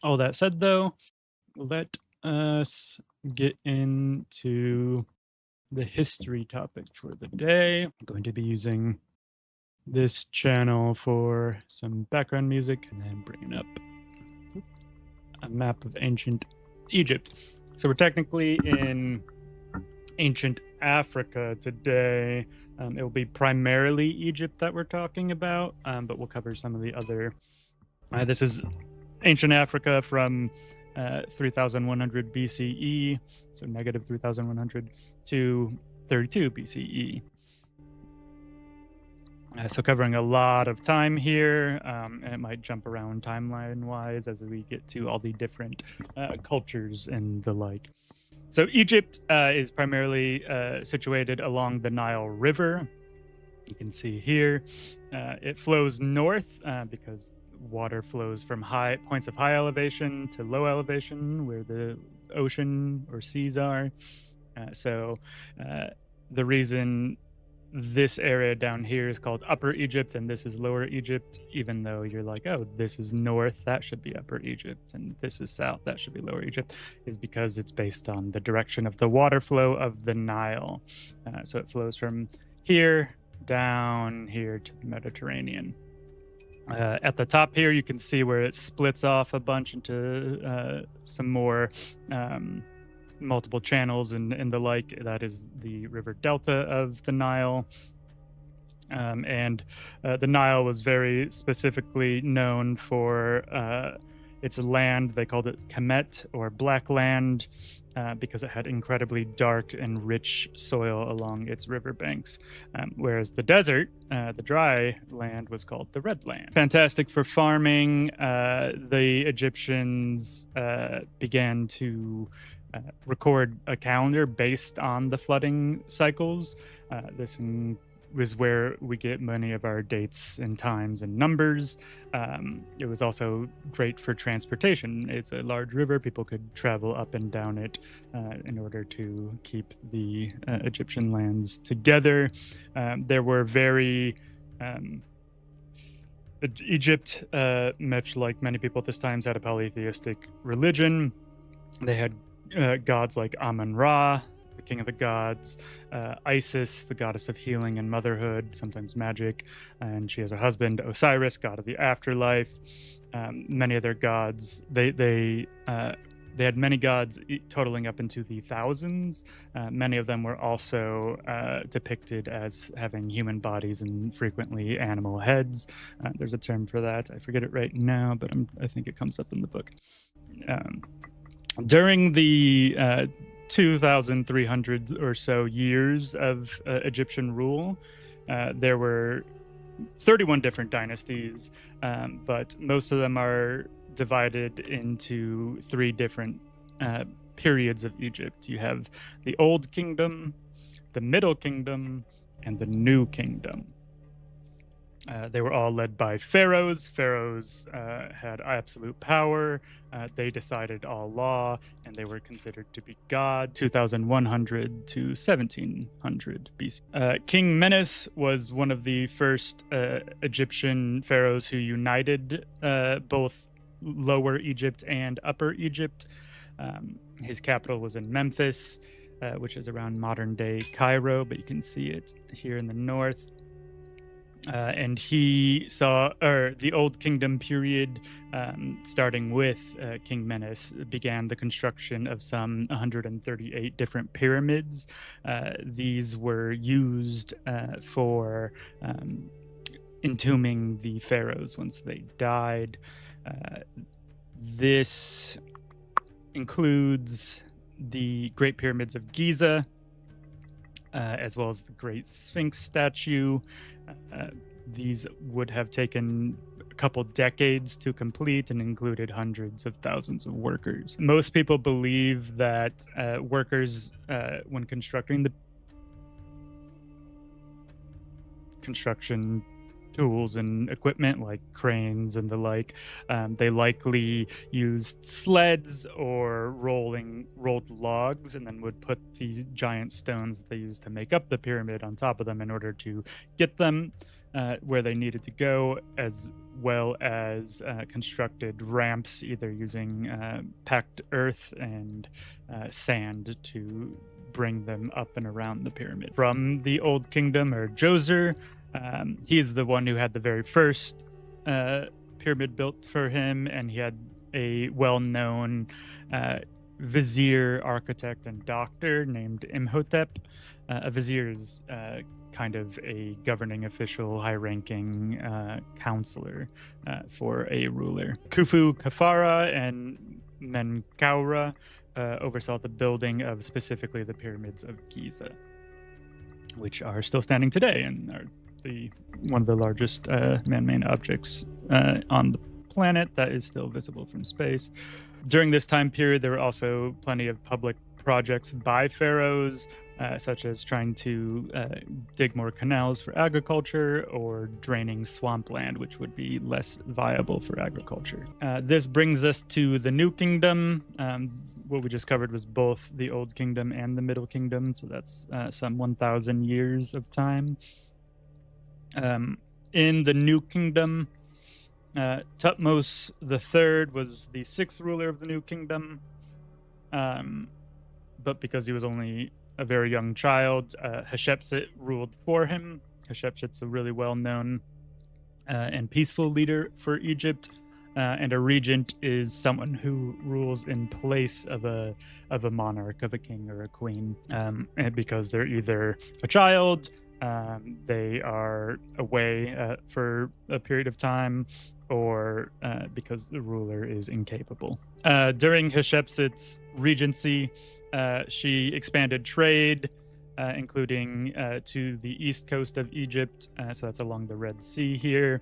All that said, though, let us get into the history topic for the day. I'm going to be using this channel for some background music and then bringing up a map of ancient Egypt. So we're technically in ancient Africa today. It will be primarily Egypt that we're talking about, but we'll cover some of the other. This is ancient Africa from 3100 BCE, so negative 3100 to 32 BCE. So covering a lot of time here, and it might jump around timeline-wise as we get to all the different cultures and the like. So Egypt is primarily situated along the Nile River. You can see here, it flows north because water flows from high points of high elevation to low elevation where the ocean or seas are. So the reason this area down here is called Upper Egypt and this is Lower Egypt, even though you're like, oh, this is north, that should be Upper Egypt, and this is south, that should be Lower Egypt, is because it's based on the direction of the water flow of the Nile. So it flows from here down here to the Mediterranean. At the top here, you can see where it splits off a bunch into some more multiple channels and the like. That is the river delta of the Nile. And the Nile was very specifically known for its land. They called it Kemet, or black land, because it had incredibly dark and rich soil along its riverbanks. Whereas the desert, the dry land, was called the red land. Fantastic for farming. The Egyptians began to record a calendar based on the flooding cycles. This was where we get many of our dates and times and numbers. It was also great for transportation. It's a large river. People could travel up and down it in order to keep the Egyptian lands together. There were very Egypt, much like many people at this time, had a polytheistic religion. They had gods like Amun-Ra, the king of the gods, Isis, the goddess of healing and motherhood, sometimes magic, and she has a husband, Osiris, god of the afterlife. Many of their gods, they had many gods totaling up into the thousands. Many of them were also depicted as having human bodies and frequently animal heads. There's a term for that. I forget it right now, but I think it comes up in the book. During the 2,300 or so years of Egyptian rule, there were 31 different dynasties, but most of them are divided into three different periods of Egypt. You have the Old Kingdom, the Middle Kingdom, and the New Kingdom. They were all led by pharaohs. Pharaohs had absolute power. They decided all law, and they were considered to be God. 2100 to 1700 BC. King Menes was one of the first Egyptian pharaohs who united both Lower Egypt and Upper Egypt. His capital was in Memphis, which is around modern-day Cairo, but you can see it here in the north. And he saw, the Old Kingdom period, starting with King Menes, began the construction of some 138 different pyramids. These were used for entombing the pharaohs once they died. This includes the Great Pyramids of Giza, as well as the Great Sphinx statue. These would have taken a couple decades to complete and included hundreds of thousands of workers. Most people believe that workers, when constructing the construction tools and equipment like cranes and the like, they likely used sleds or rolled logs, and then would put the giant stones that they used to make up the pyramid on top of them in order to get them where they needed to go, as well as constructed ramps, either using packed earth and sand to bring them up and around the pyramid. From the Old Kingdom, or Djoser, he's the one who had the very first pyramid built for him, and he had a well-known vizier, architect, and doctor named Imhotep. A vizier is kind of a governing official, high-ranking counselor for a ruler. Khufu, Khafra, and Menkaura oversaw the building of specifically the pyramids of Giza, which are still standing today and are one of the largest man-made objects on the planet that is still visible from space. During this time period, there were also plenty of public projects by pharaohs, such as trying to dig more canals for agriculture or draining swampland, which would be less viable for agriculture. This brings us to the New Kingdom. What we just covered was both the Old Kingdom and the Middle Kingdom, so that's some 1,000 years of time. In the New Kingdom, Thutmose III was the 6th ruler of the New Kingdom, but because he was only a very young child, Hatshepsut ruled for him. Hatshepsut's a really well-known and peaceful leader for Egypt, and a regent is someone who rules in place of a monarch, of a king or a queen, and because they're either a child, they are away for a period of time, or because the ruler is incapable. During Hatshepsut's regency, she expanded trade, including to the east coast of Egypt, so that's along the Red Sea here,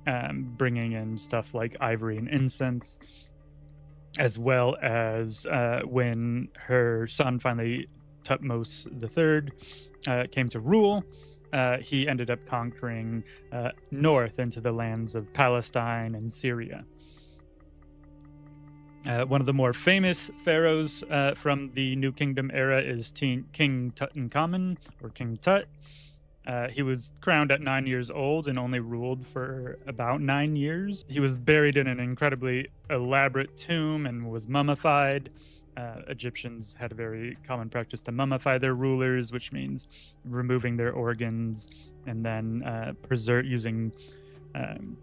bringing in stuff like ivory and incense, as well as when her son finally, Thutmose III, came to rule, he ended up conquering north into the lands of Palestine and Syria. One of the more famous pharaohs from the New Kingdom era is King Tutankhamun, or King Tut. He was crowned at 9 years old and only ruled for about 9 years. He was buried in an incredibly elaborate tomb and was mummified. Egyptians had a very common practice to mummify their rulers, which means removing their organs and then using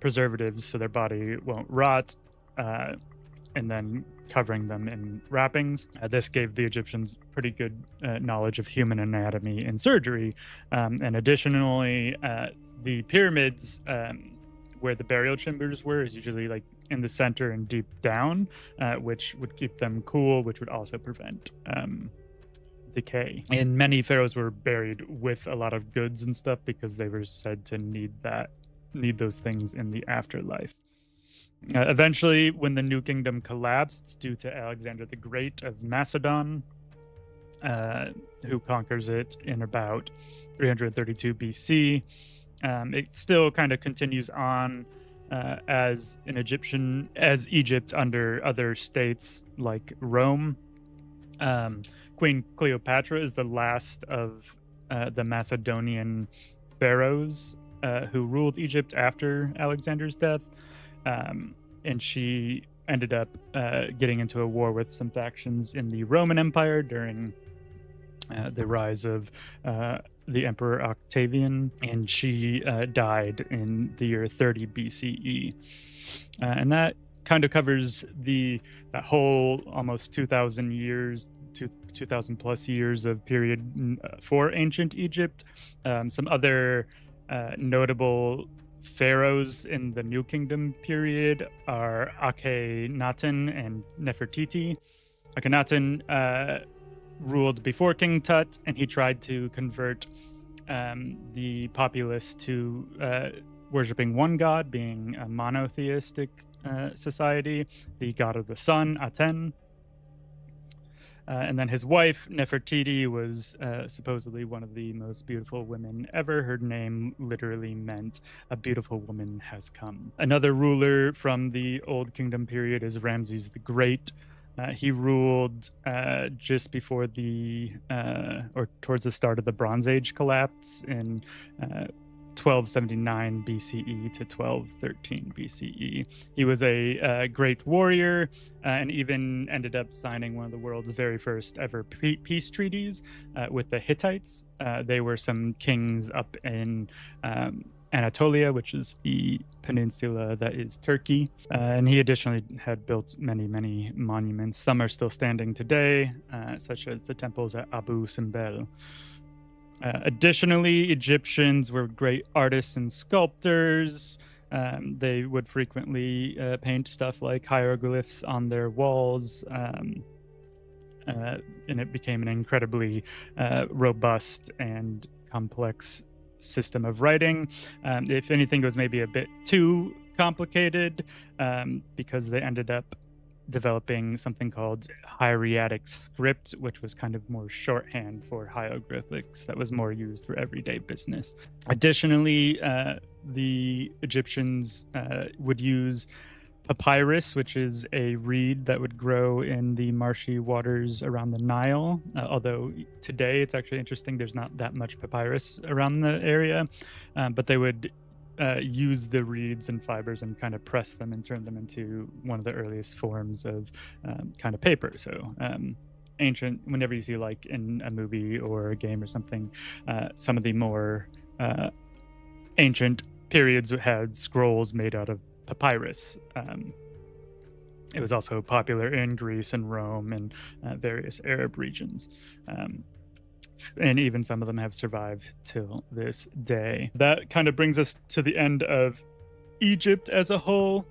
preservatives so their body won't rot, and then covering them in wrappings. This gave the Egyptians pretty good knowledge of human anatomy and surgery. And additionally, the pyramids, where the burial chambers were, is usually like in the center and deep down, which would keep them cool, which would also prevent decay. And many pharaohs were buried with a lot of goods and stuff because they were said to need those things in the afterlife. Eventually, when the New Kingdom collapsed, it's due to Alexander the Great of Macedon, who conquers it in about 332 BC. It still kind of continues on as Egypt under other states like Rome. Queen Cleopatra is the last of the Macedonian pharaohs who ruled Egypt after Alexander's death. And she ended up getting into a war with some factions in the Roman Empire during the rise of the Emperor Octavian, and she died in the year 30 BCE. And that kind of covers that whole almost 2,000 years, 2,000 plus years of period for ancient Egypt. Some other notable pharaohs in the New Kingdom period are Akhenaten and Nefertiti. Akhenaten ruled before King Tut, and he tried to convert the populace to worshipping one god, being a monotheistic society, the god of the sun, Aten. And then his wife, Nefertiti, was supposedly one of the most beautiful women ever. Her name literally meant "a beautiful woman has come." Another ruler from the Old Kingdom period is Ramses the Great. He ruled just before or towards the start of the Bronze Age collapse in 1279 BCE to 1213 BCE. He was a great warrior and even ended up signing one of the world's very first ever peace treaties with the Hittites. They were some kings up in Anatolia, which is the peninsula that is Turkey. And he additionally had built many, many monuments. Some are still standing today, such as the temples at Abu Simbel. Additionally, Egyptians were great artists and sculptors. They would frequently paint stuff like hieroglyphs on their walls, and it became an incredibly robust and complex system of writing. If anything, it was maybe a bit too complicated because they ended up developing something called hieratic script, which was kind of more shorthand for hieroglyphics that was more used for everyday business. Additionally, the Egyptians would use papyrus, which is a reed that would grow in the marshy waters around the Nile. Although today it's actually interesting, there's not that much papyrus around the area, but they would use the reeds and fibers and kind of press them and turn them into one of the earliest forms of kind of paper. So ancient, whenever you see like in a movie or a game or something, some of the more ancient periods had scrolls made out of papyrus. It was also popular in Greece and Rome and various Arab regions. And even some of them have survived till this day. That kind of brings us to the end of Egypt as a whole.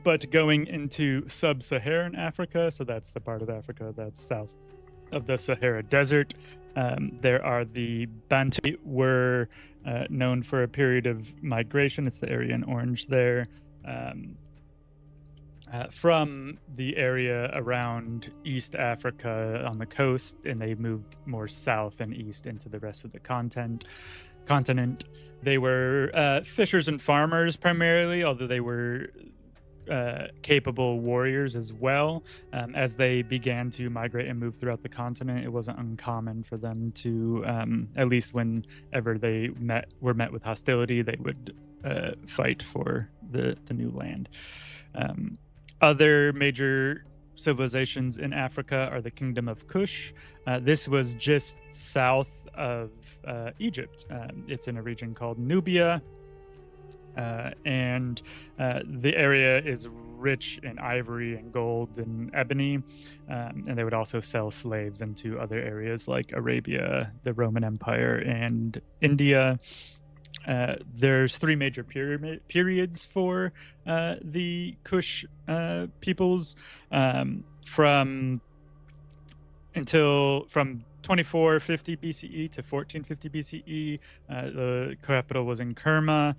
But going into sub-Saharan Africa, so that's the part of Africa that's south of the Sahara Desert, there are the Bantu, were known for a period of migration. It's the area in orange there. From the area around East Africa on the coast, and they moved more south and east into the rest of the continent. They were fishers and farmers primarily, although they were capable warriors as well. As they began to migrate and move throughout the continent, it wasn't uncommon for them to, at least whenever they were met with hostility, they would fight for the new land. Other major civilizations in Africa are the Kingdom of Kush. This was just south of Egypt. It's in a region called Nubia. And the area is rich in ivory and gold and ebony, and they would also sell slaves into other areas like Arabia, the Roman Empire, and India. There's three major periods for the Kush peoples, from 2450 BCE to 1450 BCE. The capital was in Kerma,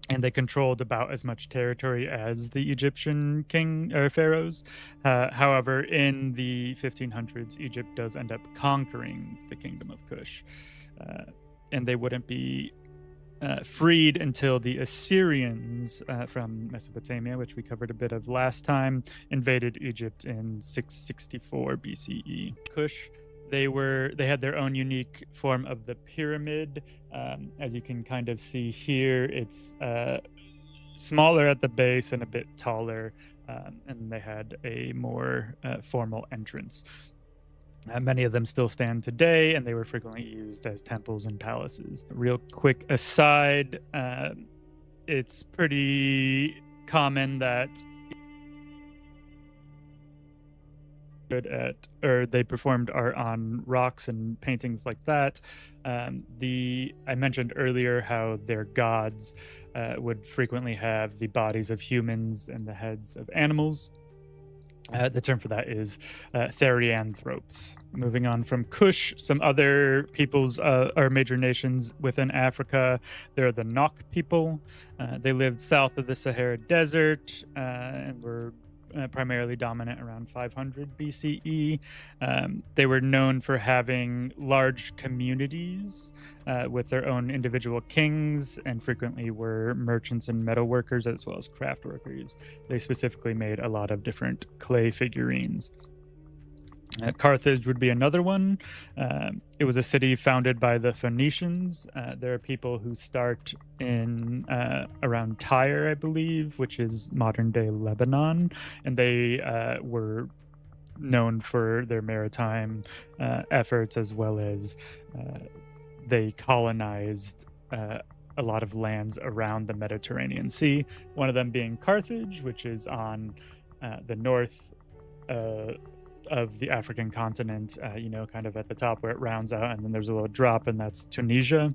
and they controlled about as much territory as the Egyptian pharaohs. However, in the 1500s, Egypt does end up conquering the Kingdom of Kush, and they wouldn't be freed until the Assyrians from Mesopotamia, which we covered a bit of last time, invaded Egypt in 664 BCE. Kush, they had their own unique form of the pyramid. As you can kind of see here, it's smaller at the base and a bit taller, and they had a more formal entrance. Many of them still stand today, and they were frequently used as temples and palaces. Real quick aside, it's pretty common that they performed art on rocks and paintings like that. I mentioned earlier how their gods would frequently have the bodies of humans and the heads of animals. The term for that is therianthropes. Moving on from Kush, some other peoples or major nations within Africa. There are the Nok people. They lived south of the Sahara Desert and were primarily dominant around 500 BCE. They were known for having large communities with their own individual kings, and frequently were merchants and metal workers as well as craft workers. They specifically made a lot of different clay figurines. Carthage would be another one. It was a city founded by the Phoenicians. There are people who start in around Tyre, I believe, which is modern day Lebanon, and they were known for their maritime efforts, as well as they colonized a lot of lands around the Mediterranean Sea. One of them being Carthage, which is on the north of the African continent, kind of at the top where it rounds out, and then there's a little drop, and that's Tunisia.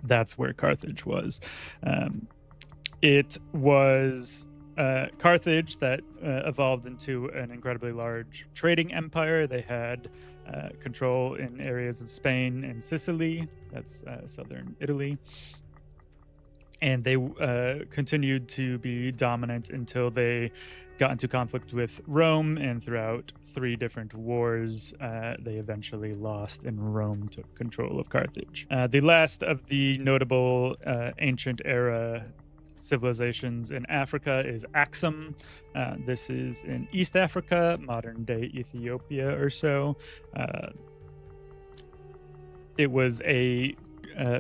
That's where Carthage was. It was Carthage that evolved into an incredibly large trading empire. They had control in areas of Spain and Sicily, that's southern Italy. And they continued to be dominant until they got into conflict with Rome, and throughout 3 different wars, they eventually lost, and Rome took control of Carthage. The last of the notable ancient era civilizations in Africa is Axum. This is in East Africa, modern day Ethiopia or so. It was a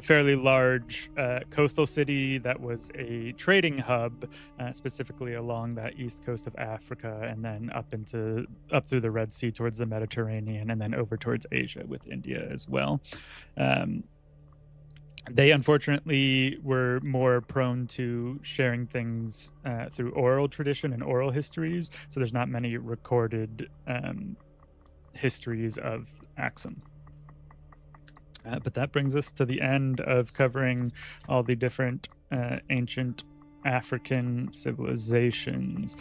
fairly large coastal city that was a trading hub, specifically along that east coast of Africa, and then up through the Red Sea towards the Mediterranean, and then over towards Asia with India as well. They unfortunately were more prone to sharing things through oral tradition and oral histories, so there's not many recorded histories of Axum. But that brings us to the end of covering all the different ancient African civilizations.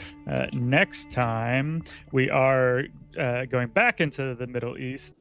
Next time, we are going back into the Middle East